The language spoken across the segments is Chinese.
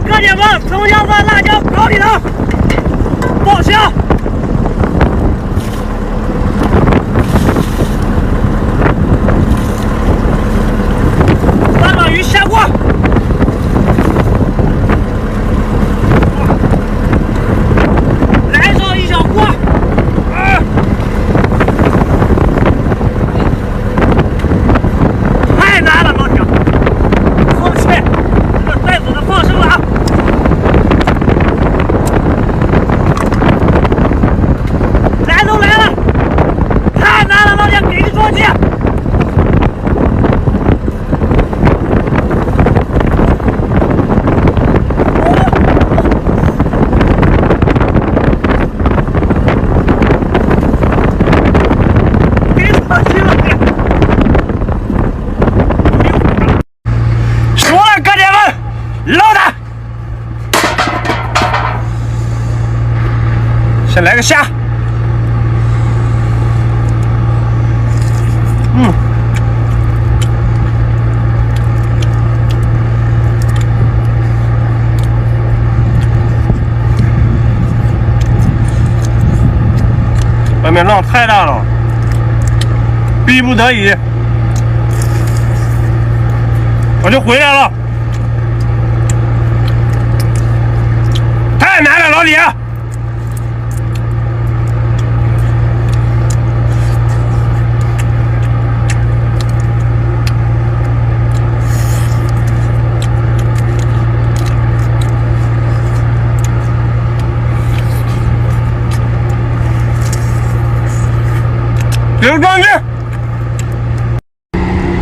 哥姐们，葱姜蒜辣椒高里头，爆香！八爪鱼下锅。 先来个虾，外面浪太大了，逼不得已，我就回来了。太难了，老李。 刘壮志，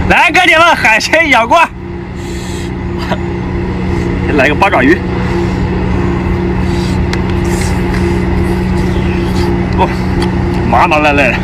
来，哥姐们，海鲜养锅，来个八爪鱼，哦，麻麻赖赖的。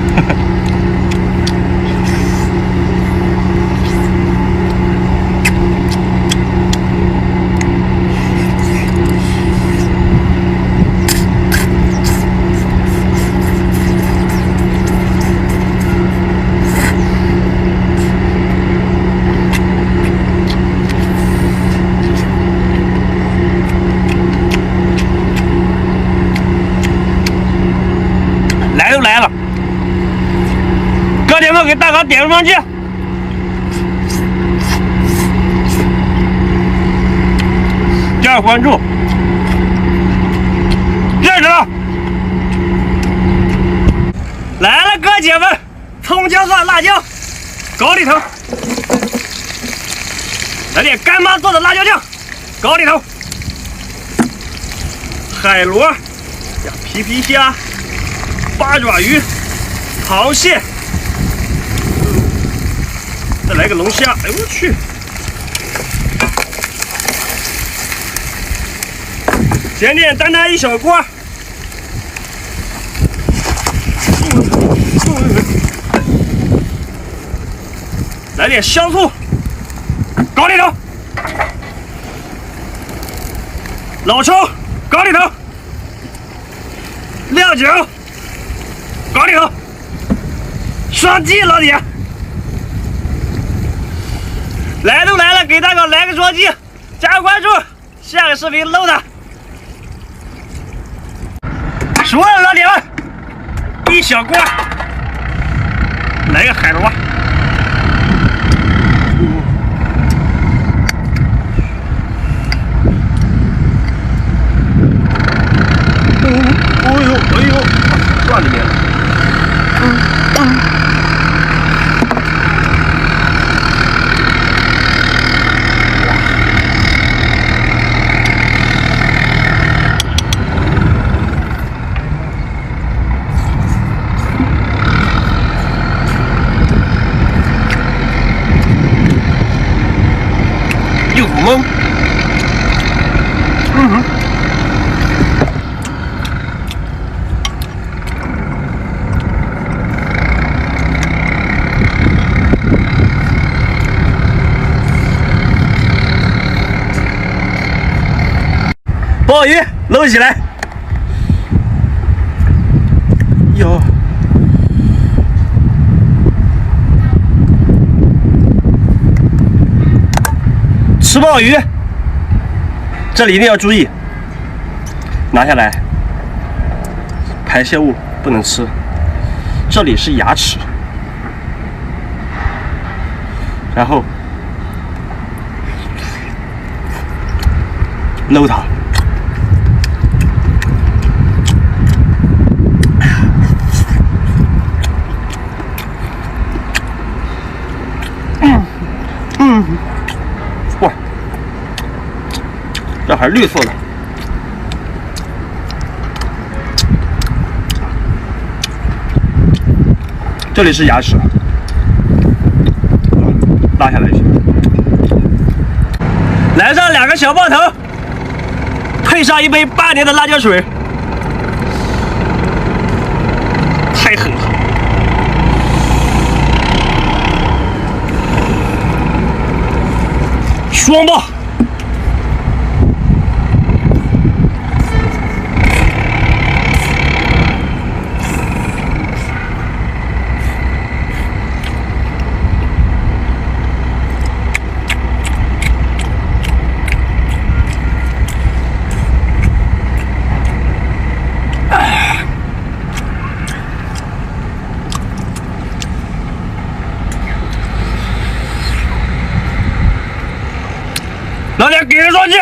来都来了，哥姐们给大哥点个双击，第二关注，认识了。来了，哥姐们，葱姜蒜辣椒，搞里头，来点干妈做的辣椒酱，搞里头，海螺加皮皮虾。 八爪鱼、螃蟹，再来个龙虾，哎呦我去！简简单单一小锅，来点香醋，搞里头，老抽，搞里头，料酒。 搞里头，双击老铁，来都来了，给大哥来个双击，加个关注，下个视频搂他。熟了，老铁们，一小锅，来个海螺，哎呦哎呦，转里面了。 又懵，鲍鱼搂起来，哟，吃鲍鱼，这里一定要注意，拿下来，排泄物不能吃。这里是牙齿，然后搂它。哇，这还绿色的。这里是牙齿，拉下来就行。来上2个小爆头，配上一杯8年的辣椒水，太狠了！双爆！老铁，给个双击！